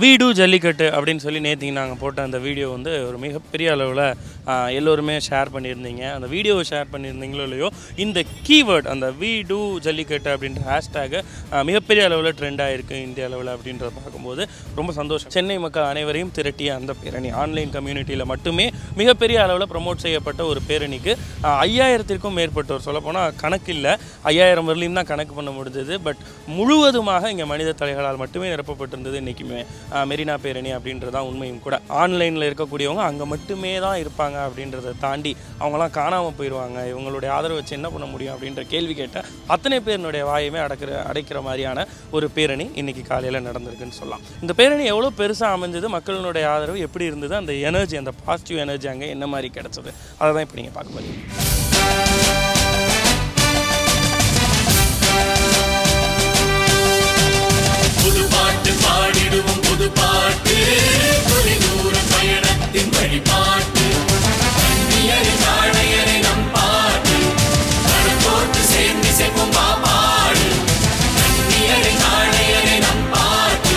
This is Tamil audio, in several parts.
வீடு ஜல்லிக்கட்டு அப்படின்னு சொல்லி நேற்றுக்கு நாங்கள் போட்ட அந்த வீடியோ வந்து ஒரு மிகப்பெரிய அளவில் எல்லோருமே ஷேர் பண்ணியிருந்தீங்க. அந்த வீடியோவை ஷேர் பண்ணியிருந்தீங்களோ இல்லையோ, இந்த கீவேர்ட் அந்த வீடு ஜல்லிக்கட்டு அப்படின்ற ஹேஷ்டேகு மிகப்பெரிய அளவில் ட்ரெண்ட் ஆகிருக்கு இந்திய அளவில் அப்படின்றத பார்க்கும்போது ரொம்ப சந்தோஷம். சென்னை மக்கள் அனைவரையும் திரட்டிய அந்த பேரணி ஆன்லைன் கம்யூனிட்டியில் மட்டுமே மிகப்பெரிய அளவில் ப்ரமோட் செய்யப்பட்ட ஒரு பேரணிக்கு 5000த்திற்கும் மேற்பட்டோர், சொல்லப்போனால் கணக்கு இல்லை, 5000 வரலையும் தான் கணக்கு பண்ண முடிஞ்சது. பட் முழுவதுமாக இங்கே மனித தலைகளால் மட்டுமே நிரப்பப்பட்டிருந்தது இன்றைக்குமே மெரினா பேரணி அப்படின்றதான் உண்மையும் கூட. ஆன்லைனில் இருக்கக்கூடியவங்க அங்கே மட்டுமே தான் இருப்பாங்க அப்படின்றத தாண்டி அவங்களாம் காணாமல் போயிடுவாங்க, இவங்களுடைய ஆதரவு வச்சு என்ன பண்ண முடியும் அப்படின்ற கேள்வி கேட்ட அத்தனை பேருனுடைய வாயுமே அடைக்கிற மாதிரியான ஒரு பேரணி இன்றைக்கி காலையில் நடந்திருக்குன்னு சொல்லலாம். இந்த பேரணி எவ்வளோ பெருசாக அமைஞ்சது, மக்களினுடைய ஆதரவு எப்படி இருந்தது, அந்த எனர்ஜி, அந்த பாசிட்டிவ் எனர்ஜி அங்கே என்ன மாதிரி கிடச்சது, அதை தான் இப்போ நீங்கள் பார்க்க போறீங்க. புது பாட்டு பாடிடுவோம், புது பாட்டு தொலைதூர பயணத்தின் வழிபாட்டு, கண்ணியரை தாழையரை நம் பாட்டு போட்டு சேர்ந்து செல்வோம் பாடு, கண்ணியரை தாழையரை நம் பாட்டு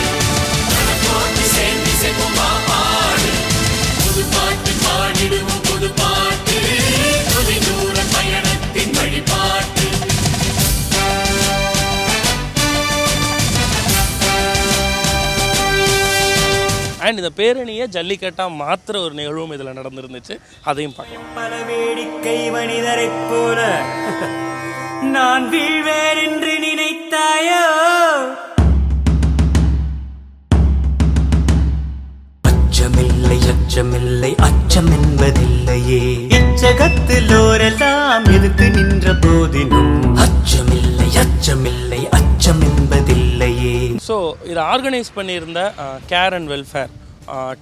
போட்டு சேர்ந்து செல்வோம் பாடு, புது பாட்டு பாடிடுவோம், புது பாட்டு தொலைதூர பயணத்தின் வழிபாட்டு. அண்ட் இந்த பேரணியை ஜல்லிக்கட்டாக மாத்திர ஒரு நிகழ்வும் இதில் நடந்துருந்துச்சு, அதையும் பார்க்கலாம். பல வேடிக்கை மனிதரை போல நான் வீழ்வேன் என்று நினைத்தாயோ, அச்சமில்லை அச்சமில்லை அச்சம் என்பதில்லையே, இச்சகத்திலோரெல்லாம் எதிர்த்து நின்ற போதினும் அச்சமில்லை அச்சமில்லை அச்சம் என்பதில்லையே. ஸோ இதை ஆர்கனைஸ் பண்ணியிருந்த கேர் அண்ட் வெல்ஃபேர்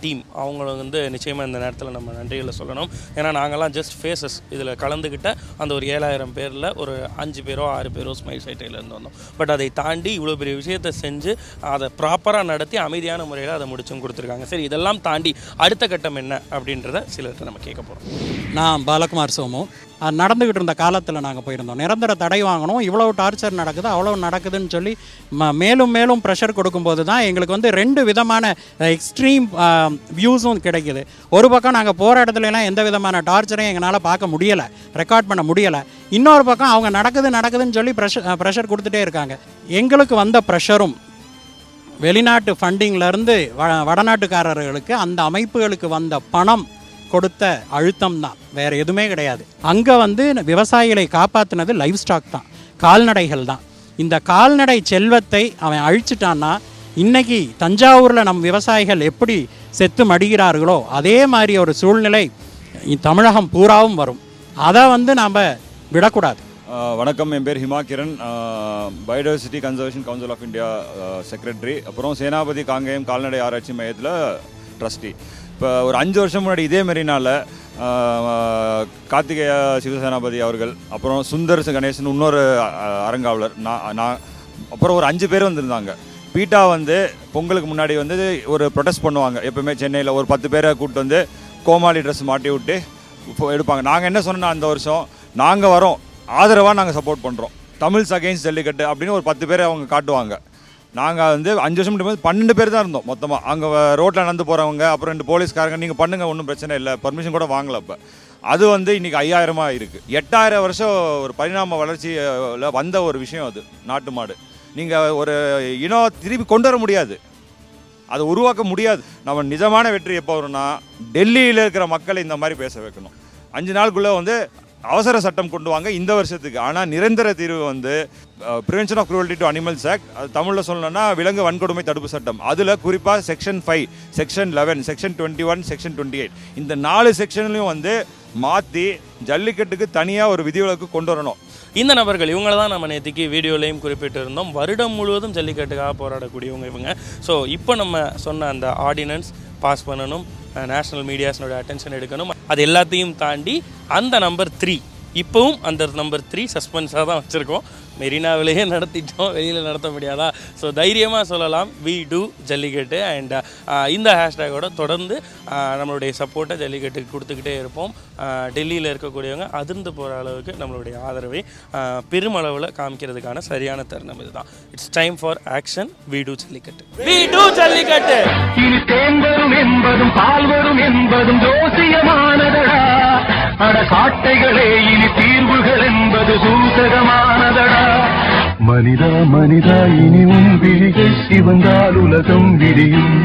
டீம் அவங்கள வந்து நிச்சயமாக இந்த நேரத்தில் நம்ம நன்றிகளை சொல்லணும். ஏன்னா நாங்கள்லாம் ஜஸ்ட் ஃபேஸஸ் இதில் கலந்துக்கிட்ட அந்த ஒரு 7000 பேரில் ஒரு 5 பேரோ 6 பேரோ ஸ்மைல் சைட்லேருந்து வந்தோம். பட் அதை தாண்டி இவ்வளோ பெரிய விஷயத்தை செஞ்சு அதை ப்ராப்பராக நடத்தி அமைதியான முறையில் அதை முடிச்சும் கொடுத்துருக்காங்க. சரி, இதெல்லாம் தாண்டி அடுத்த கட்டம் என்ன அப்படின்றத சிலர்கிட்ட நம்ம கேட்க போகிறோம். நான் பாலகுமார் சோமு. நடந்துக்கிட்டு இருந்த காலத்தில் நாங்கள் போயிருந்தோம். நிரந்தர தடை வாங்கணும், இவ்வளோ டார்ச்சர் நடக்குது அவ்வளோ நடக்குதுன்னு சொல்லி மேலும் மேலும் ப்ரெஷர் கொடுக்கும்போது தான் எங்களுக்கு வந்து 2 விதமான எக்ஸ்ட்ரீம் வியூஸும் கிடைக்கிது. ஒரு பக்கம் நாங்கள் போகிற இடத்துலலாம் எந்த விதமான டார்ச்சரையும் எங்களால் பார்க்க முடியலை, ரெக்கார்ட் பண்ண முடியலை. இன்னொரு பக்கம் அவங்க நடக்குதுன்னு சொல்லி ப்ரெஷர் கொடுத்துட்டே இருக்காங்க. எங்களுக்கு வந்த ப்ரெஷரும் வெளிநாட்டு ஃபண்டிங்லேருந்து வடநாட்டுக்காரர்களுக்கு அந்த அமைப்புகளுக்கு வந்த பணம் கொடுத்த அழுத்தம் தான், வேறு எதுவுமே கிடையாது. அங்கே வந்து விவசாயிகளை காப்பாற்றினது லைவ் ஸ்டாக் தான், கால்நடைகள் தான். இந்த கால்நடை செல்வத்தை அவன் அழிச்சிட்டான்னா இன்றைக்கி தஞ்சாவூரில் நம் விவசாயிகள் எப்படி செத்து மடிகிறார்களோ அதே மாதிரி ஒரு சூழ்நிலை தமிழகம் பூராவும் வரும். அதை வந்து நாம் விடக்கூடாது. வணக்கம், என் பேர் Himakiran, biodiversity conservation council of India secretary, அப்புறம் சேனாபதி காங்கேயம் கால்நடை ஆராய்ச்சி மையத்தில் ட்ரஸ்டி. இப்போ ஒரு 5 வருஷம் முன்னாடி இதே மெரினால கார்த்திகேய சிவசேனாபதி அவர்கள், அப்புறம் சுந்தர் கணேசன் இன்னொரு அரங்காவலர், நான் அப்புறம் ஒரு 5 பேர் வந்திருந்தாங்க. பீட்டா வந்து பொங்கலுக்கு முன்னாடி வந்து ஒரு ப்ரொடெஸ்ட் பண்ணுவாங்க. எப்போவுமே சென்னையில் ஒரு 10 பேரை கூப்பிட்டு வந்து கோமாளி ட்ரெஸ் மாட்டி விட்டு எடுப்பாங்க. நாங்கள் என்ன சொன்னோன்னா, அந்த வருஷம் நாங்கள் வரோம், ஆதரவாக நாங்கள் சப்போர்ட் பண்ணுறோம், தமிழ்ஸ் அகெயின்ஸ்ட் ஜல்லிக்கட்டு அப்படின்னு ஒரு 10 பேரை அவங்க காட்டுவாங்க. நாங்கள் வந்து 5 வருஷம் முன்னாடி 12 பேர் தான் இருந்தோம் மொத்தமாக. அங்கே ரோட்டில் நடந்து போகிறவங்க, அப்புறம் 2 போலீஸ்காரங்க, நீங்கள் பண்ணுங்கள் ஒன்றும் பிரச்சனை இல்லை, பர்மிஷன் கூட வாங்கலை. அப்போ அது வந்து இன்றைக்கி 5000 இருக்குது. 8000 வருஷம் ஒரு பரிணாம வளர்ச்சியில் வந்த ஒரு விஷயம் அது. நாட்டு மாடு நீங்கள் ஒரு இனம் திருப்பி கொண்டு வர முடியாது, அதை உருவாக்க முடியாது. நம்ம நிஜமான வெற்றி எப்போ வரும்னா, டெல்லியில் இருக்கிற மக்களை இந்த மாதிரி பேச வைக்கணும். 5 நாளுக்குள்ளே வந்து அவசர சட்டம் கொண்டு வாங்க இந்த வருஷத்துக்கு. ஆனால் நிரந்தர தீர்வு வந்து prevention of cruelty to animals act, அது தமிழில் சொல்லணும்னா விலங்கு வன்கொடுமை தடுப்பு சட்டம். அதில் குறிப்பாக செக்ஷன் 5, செக்ஷன் 11, செக்ஷன் 21, செக்ஷன் 28, இந்த 4 செக்ஷன்லையும் வந்து மாற்றி ஜல்லிக்கட்டுக்கு தனியாக ஒரு விதிவிலக்கு கொண்டு வரணும். இந்த நபர்கள் இவங்கள தான் நம்ம நேற்றுக்கு வீடியோலையும் குறிப்பிட்டிருந்தோம். வருடம் முழுவதும் ஜல்லிக்கட்டுக்காக போராடக்கூடியவங்க இவங்க. ஸோ இப்போ நம்ம சொன்ன அந்த ஆர்டினன்ஸ் பாஸ் பண்ணணும், நேஷ்னல் மீடியாஸ்னோட அட்டென்ஷன் எடுக்கணும், அது எல்லாத்தையும் தாண்டி அந்த நம்பர் 3 இப்போவும் அந்த நம்பர் 3 சஸ்பென்ஸாக தான் வச்சுருக்கோம். மெரினாவிலேயே நடத்திட்டோம், வெளியில் நடத்த முடியாதா? ஸோ தைரியமாக சொல்லலாம் வி டூ ஜல்லிக்கட்டு. அண்ட் இந்த ஹேஷ்டேக்கோட தொடர்ந்து நம்மளுடைய சப்போர்ட்டை ஜல்லிக்கட்டுக்கு கொடுத்துக்கிட்டே இருப்போம். டெல்லியில் இருக்கக்கூடியவங்க அதிர்ந்து போகிற அளவுக்கு நம்மளுடைய ஆதரவை பெருமளவில் காமிக்கிறதுக்கான சரியான தருணம் இதுதான். It's time for action. We do Jallikattu. We do Jallikattu. இனி தேம்பரும் என்பதும் பால்வரும் என்பதும் ஜோசியமானதடா. அட காட்டைகளே இனி தீர்வுகள் என்பது சூசகமானதடா. மனிதா மனிதா இனி உன் விழிகள் சிவந்தால் உலகம் விரியும்.